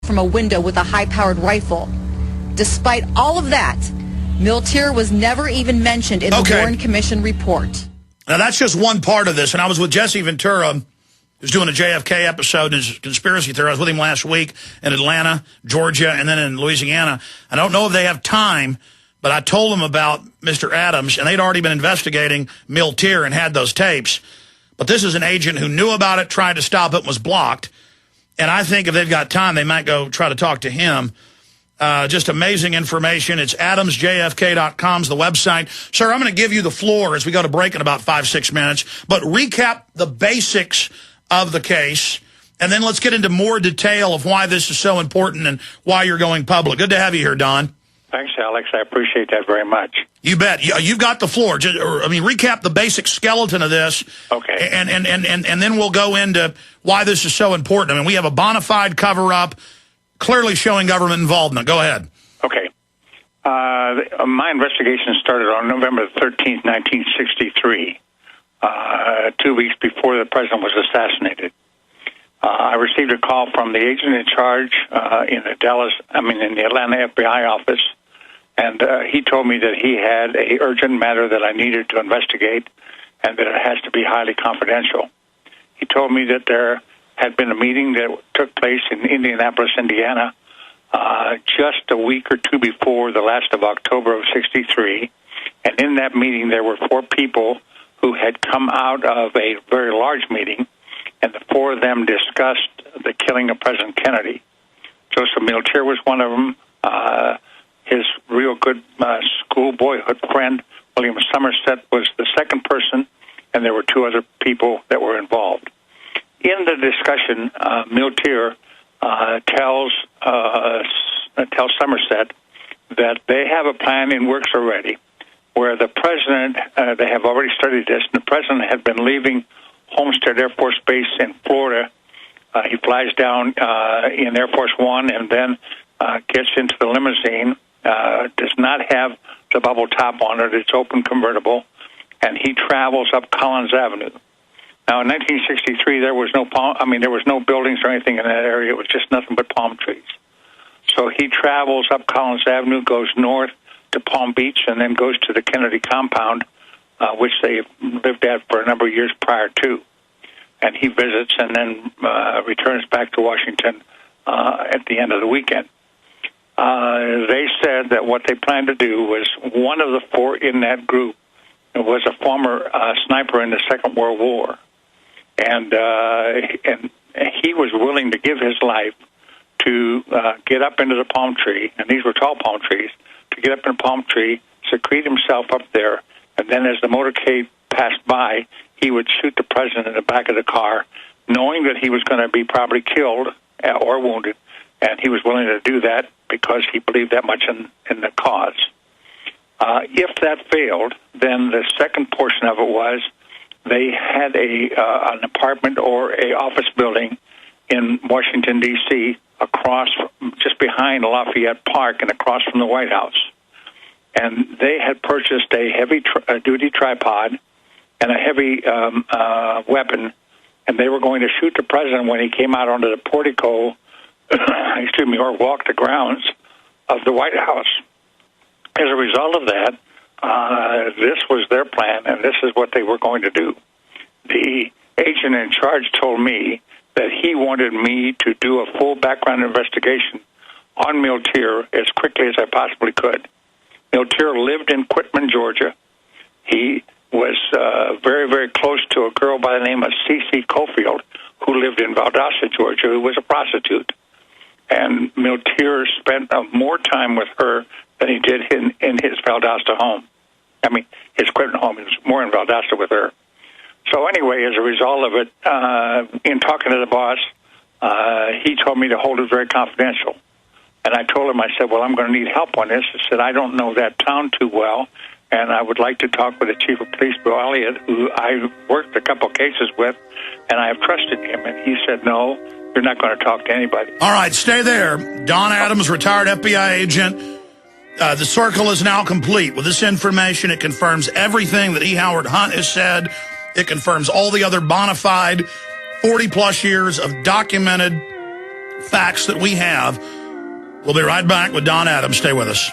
from a window with a high-powered rifle. Despite all of that, Miltier was never even mentioned in the Warren Commission report. Now, that's just one part of this. And I was with Jesse Ventura, who's doing a JFK episode, his conspiracy theory. I was with him last week in Atlanta, Georgia, and then in Louisiana. I don't know if they have time, but I told them about Mr. Adams, and they'd already been investigating Miltier and had those tapes. But this is an agent who knew about it, tried to stop it, and was blocked. And I think if they've got time, they might go try to talk to him. Just amazing information. It's adamsjfk.com's the website. Sir, I'm going to give you the floor as we go to break in about 5-6 minutes. But recap the basics of the case, and then let's get into more detail of why this is so important and why you're going public. Good to have you here, Don. Thanks, Alex. I appreciate that very much. You bet. You've got the floor. Recap the basic skeleton of this. Okay. And then we'll go into why this is so important. I mean, we have a bona fide cover-up, clearly showing government involvement. Go ahead. Okay. My investigation started on November 13th, 1963, 2 weeks before the president was assassinated. I received a call from the agent in charge in the Atlanta FBI office, and he told me that he had an urgent matter that I needed to investigate and that it has to be highly confidential. He told me that there had been a meeting that took place in Indianapolis, Indiana, just a week or two before the last of October of '63. And in that meeting, there were 4 people who had come out of a very large meeting, and the 4 of them discussed the killing of President Kennedy. Joseph Miltier was one of them. His real good school boyhood friend, William Somerset, was the second person, and there were 2 other people that were involved. In the discussion, Miltier tells Somerset that they have a plan in works already, where the president, they have already studied this, and the president had been leaving Homestead Air Force Base in Florida. He flies down in Air Force One and then gets into the limousine, does not have the bubble top on it, it's open convertible, and he travels up Collins Avenue. Now, in 1963, there was no buildings or anything in that area. It was just nothing but palm trees. So he travels up Collins Avenue, goes north to Palm Beach, and then goes to the Kennedy compound, which they lived at for a number of years prior to. And he visits and then returns back to Washington at the end of the weekend. They said that what they planned to do was one of the 4 in that group was a former sniper in the Second World War. And he was willing to give his life to get up into the palm tree, and these were tall palm trees, to get up in a palm tree, secrete himself up there, and then as the motorcade passed by, he would shoot the president in the back of the car, knowing that he was going to be probably killed or wounded, and he was willing to do that because he believed that much in the cause. If that failed, then the second portion of it was they had an apartment or a office building in Washington, D.C., just behind Lafayette Park and across from the White House. And they had purchased a heavy-duty tripod and a heavy weapon, and they were going to shoot the president when he came out onto the portico, or walked the grounds of the White House. As a result of that, this was their plan, and this is what they were going to do. The agent in charge told me that he wanted me to do a full background investigation on Miltier as quickly as I possibly could. Miltier lived in Quitman, Georgia. He was very, very close to a girl by the name of C.C. Cofield, who lived in Valdosta, Georgia, who was a prostitute. And Miltier spent more time with her than he did in his Valdosta home. His Quitman home. He was more in Valdosta with her. So anyway, as a result of it, in talking to the boss, he told me to hold it very confidential. And I told him, I said, well, I'm going to need help on this. I said, I don't know that town too well, and I would like to talk with the chief of police, Bill Elliott, who I worked a couple cases with, and I have trusted him. And he said, no, you're not going to talk to anybody. All right, stay there. Don Adams, retired FBI agent. The circle is now complete. With this information, it confirms everything that E. Howard Hunt has said. It confirms all the other bona fide 40-plus years of documented facts that we have. We'll be right back with Don Adams. Stay with us.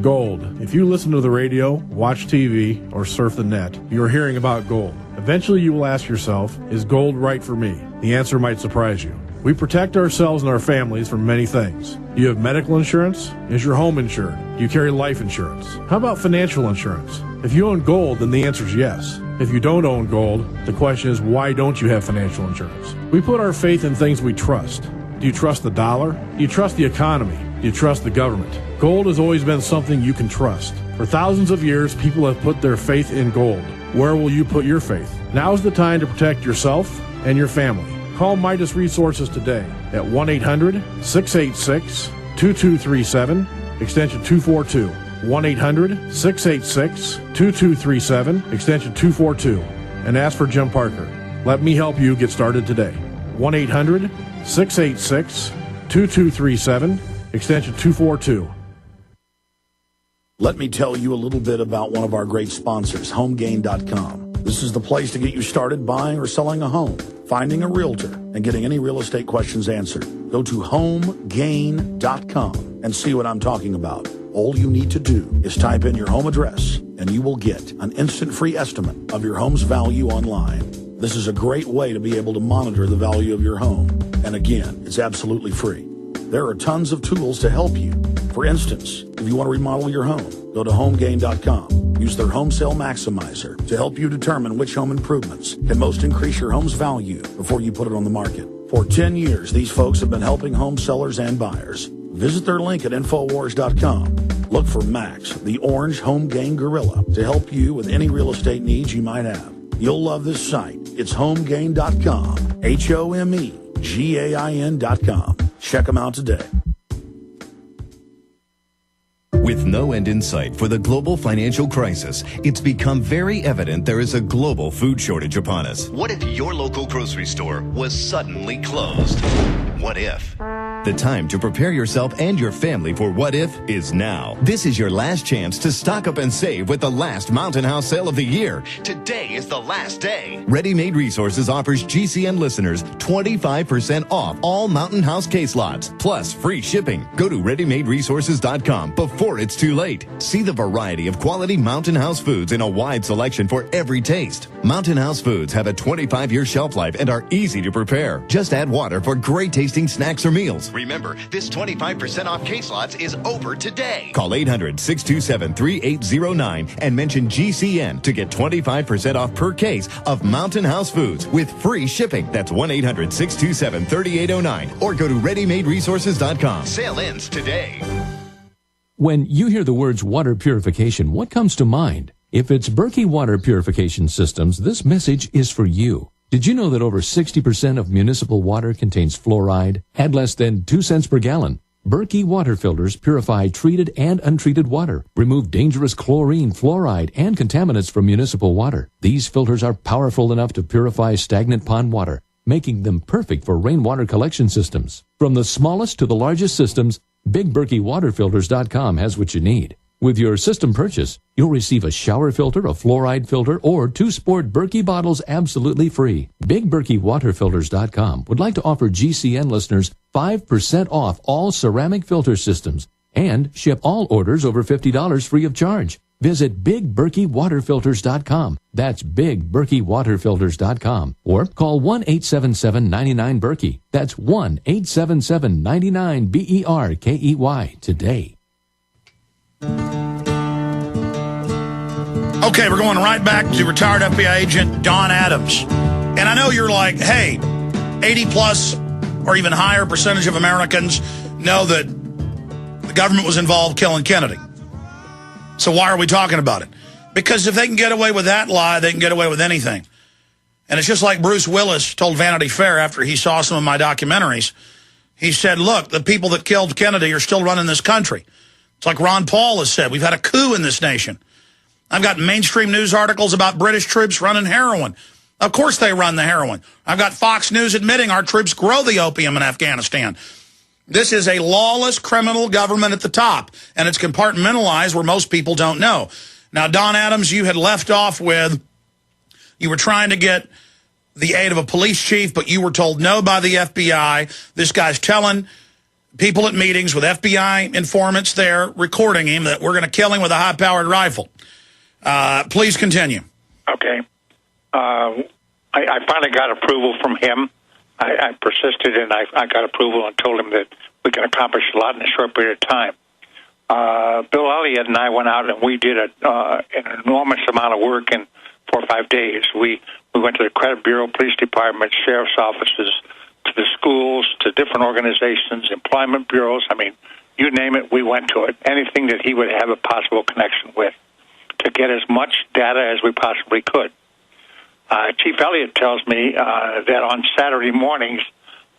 Gold. If you listen to the radio, watch TV, or surf the net, you are hearing about gold. Eventually you will ask yourself, is gold right for me? The answer might surprise you. We protect ourselves and our families from many things. Do you have medical insurance? Is your home insured? Do you carry life insurance? How about financial insurance? If you own gold, then the answer is yes. If you don't own gold, the question is, why don't you have financial insurance? We put our faith in things we trust. Do you trust the dollar? Do you trust the economy? Do you trust the government? Gold has always been something you can trust. For thousands of years, people have put their faith in gold. Where will you put your faith? Now is the time to protect yourself and your family. Call Midas Resources today at 1-800-686-2237, extension 242. 1-800-686-2237, extension 242, and ask for Jim Parker. Let me help you get started today. 1-800-686-2237, extension 242. Let me tell you a little bit about one of our great sponsors, HomeGain.com. This is the place to get you started buying or selling a home, finding a realtor, and getting any real estate questions answered. Go to HomeGain.com and see what I'm talking about. All you need to do is type in your home address, and you will get an instant free estimate of your home's value online. This is a great way to be able to monitor the value of your home. And again, it's absolutely free. There are tons of tools to help you. For instance, if you want to remodel your home, go to HomeGain.com. Use their Home Sale Maximizer to help you determine which home improvements can most increase your home's value before you put it on the market. For 10 years, these folks have been helping home sellers and buyers. Visit their link at Infowars.com. Look for Max, the orange home gain gorilla, to help you with any real estate needs you might have. You'll love this site. It's HomeGain.com. HomeGain.com. Check them out today. With no end in sight for the global financial crisis, it's become very evident there is a global food shortage upon us. What if your local grocery store was suddenly closed? What if? The time to prepare yourself and your family for what if is now. This is your last chance to stock up and save with the last Mountain House sale of the year. Today is the last day. Ready Made Resources offers GCN listeners 25% off all Mountain House case lots, plus free shipping. Go to ReadyMadeResources.com before it's too late. See the variety of quality Mountain House foods in a wide selection for every taste. Mountain House foods have a 25-year shelf life and are easy to prepare. Just add water for great tasting snacks or meals. Remember, this 25% off case lots is over today. Call 800-627-3809 and mention GCN to get 25% off per case of Mountain House foods with free shipping. That's 1-800-627-3809 or go to ReadyMadeResources.com. Sale ends today. When you hear the words water purification, what comes to mind? If it's Berkey Water Purification Systems, this message is for you. Did you know that over 60% of municipal water contains fluoride at less than 2 cents per gallon? Berkey water filters purify treated and untreated water, remove dangerous chlorine, fluoride, and contaminants from municipal water. These filters are powerful enough to purify stagnant pond water, making them perfect for rainwater collection systems. From the smallest to the largest systems, BigBerkeyWaterFilters.com has what you need. With your system purchase, you'll receive a shower filter, a fluoride filter, or 2 sport Berkey bottles absolutely free. BigBerkeyWaterFilters.com would like to offer GCN listeners 5% off all ceramic filter systems and ship all orders over $50 free of charge. Visit BigBerkeyWaterFilters.com. That's BigBerkeyWaterFilters.com. Or call 1-877-99-BERKEY. That's 1-877-99-BERKEY today. Okay, we're going right back to retired FBI agent Don Adams. And I know you're like, hey, 80 plus or even higher percentage of Americans know that the government was involved killing Kennedy. So why are we talking about it? Because if they can get away with that lie, they can get away with anything. And it's just like Bruce Willis told Vanity Fair after he saw some of my documentaries. He said, look, the people that killed Kennedy are still running this country. It's like Ron Paul has said, we've had a coup in this nation. I've got mainstream news articles about British troops running heroin. Of course they run the heroin. I've got Fox News admitting our troops grow the opium in Afghanistan. This is a lawless criminal government at the top, and it's compartmentalized where most people don't know. Now, Don Adams, you had left off with, you were trying to get the aid of a police chief, but you were told no by the FBI. This guy's telling people at meetings with FBI informants there, recording him, that we're going to kill him with a high-powered rifle. Please continue. Okay. I finally got approval from him. I persisted, and I got approval and told him that we can accomplish a lot in a short period of time. Bill Elliott and I went out, and we did an enormous amount of work in 4 or 5 days. We went to the Credit Bureau, Police Department, Sheriff's offices, to the schools, to different organizations, employment bureaus. I mean, you name it, we went to it. Anything that he would have a possible connection with, to get as much data as we possibly could. Chief Elliott tells me that on Saturday mornings,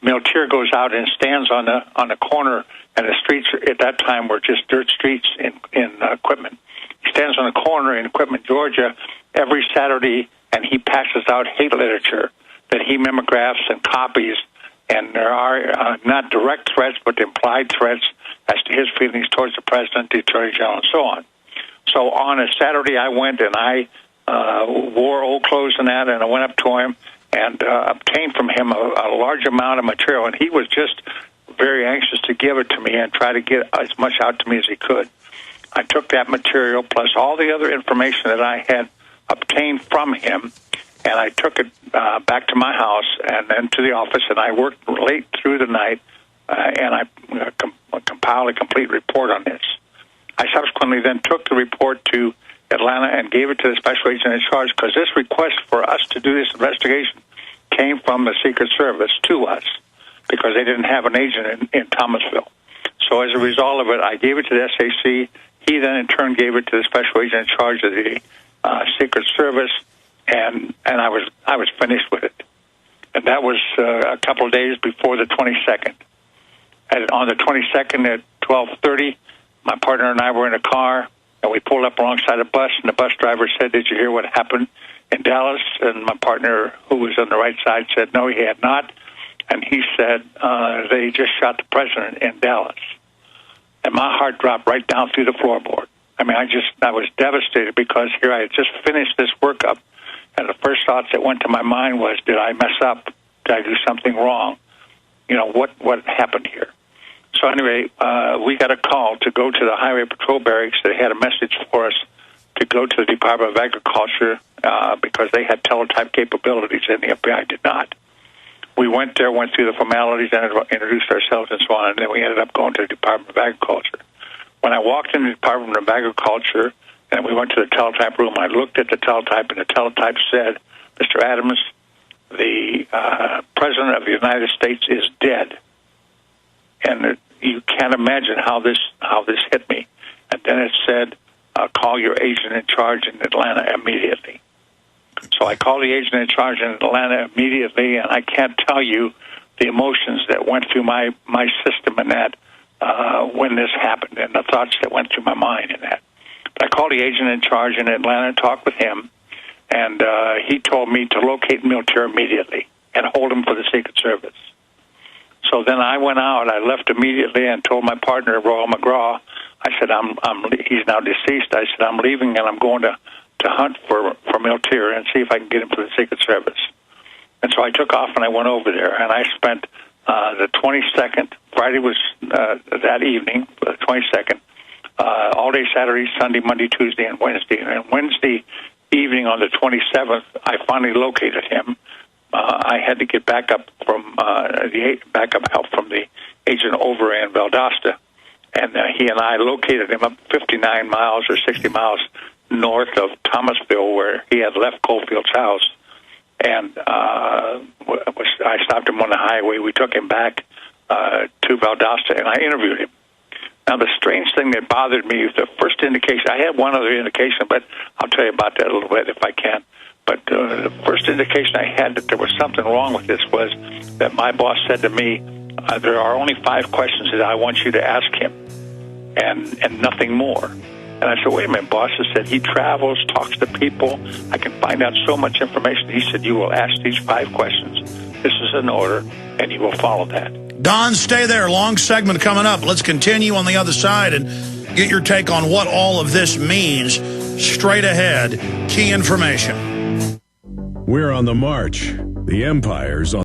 Miltier goes out and stands on the corner, and the streets at that time were just dirt streets in Equipment. He stands on the corner in Equipment, Georgia, every Saturday, and he passes out hate literature that he mimeographs and copies, and there are not direct threats, but implied threats as to his feelings towards the president, the attorney general, and so on. So on a Saturday, I went and I wore old clothes and that, and I went up to him and obtained from him a large amount of material, and he was just very anxious to give it to me and try to get as much out to me as he could. I took that material plus all the other information that I had obtained from him, and I took it back to my house and then to the office, and I worked late through the night, and I compiled a complete report on this. I subsequently then took the report to Atlanta and gave it to the special agent in charge, because this request for us to do this investigation came from the Secret Service to us, because they didn't have an agent in Thomasville. So as a result of it, I gave it to the SAC. He then in turn gave it to the special agent in charge of the Secret Service, and I was finished with it. And that was a couple of days before the 22nd. And on the 22nd at 12:30, my partner and I were in a car, and we pulled up alongside a bus, and the bus driver said, "Did you hear what happened in Dallas?" And my partner, who was on the right side, said, "No, he had not." And he said, "They just shot the president in Dallas." And my heart dropped right down through the floorboard. I mean, I was devastated, because here I had just finished this workup, and the first thoughts that went to my mind was, did I mess up? Did I do something wrong? You know, what happened here? So anyway, we got a call to go to the Highway Patrol Barracks. They had a message for us to go to the Department of Agriculture because they had teletype capabilities and the FBI did not. We went there, went through the formalities, and introduced ourselves and so on, and then we ended up going to the Department of Agriculture. When I walked in the Department of Agriculture and we went to the teletype room, I looked at the teletype, and the teletype said, "Mr. Adams, the President of the United States is dead." And you can't imagine how this hit me. And then it said, "Call your agent in charge in Atlanta immediately." So I called the agent in charge in Atlanta immediately, and I can't tell you the emotions that went through my system in that when this happened, and the thoughts that went through my mind in that. But I called the agent in charge in Atlanta and talked with him, and he told me to locate Miltier immediately and hold him for the Secret Service. So then I went out. I left immediately and told my partner, Royal McGraw, I said, he's now deceased. I said, I'm leaving, and I'm going to hunt for Miltier and see if I can get him for the Secret Service. And so I took off, and I went over there, and I spent the 22nd, Friday was that evening, the 22nd, all day Saturday, Sunday, Monday, Tuesday, and Wednesday. And Wednesday evening on the 27th, I finally located him. I had to get backup from backup help from the agent over in Valdosta, and he and I located him up 59 miles or 60 miles north of Thomasville, where he had left Coalfield's house. And I stopped him on the highway. We took him back to Valdosta, and I interviewed him. Now, the strange thing that bothered me is the first indication. I had one other indication, but I'll tell you about that a little bit if I can. But the first indication I had that there was something wrong with this was that my boss said to me, there are only 5 questions that I want you to ask him, and nothing more. And I said, wait a minute, boss. I said, he travels, talks to people. I can find out so much information. He said, you will ask these 5 questions. This is an order, and you will follow that. Don, stay there. Long segment coming up. Let's continue on the other side and get your take on what all of this means. Straight ahead, key information. We're on the march. The Empire's on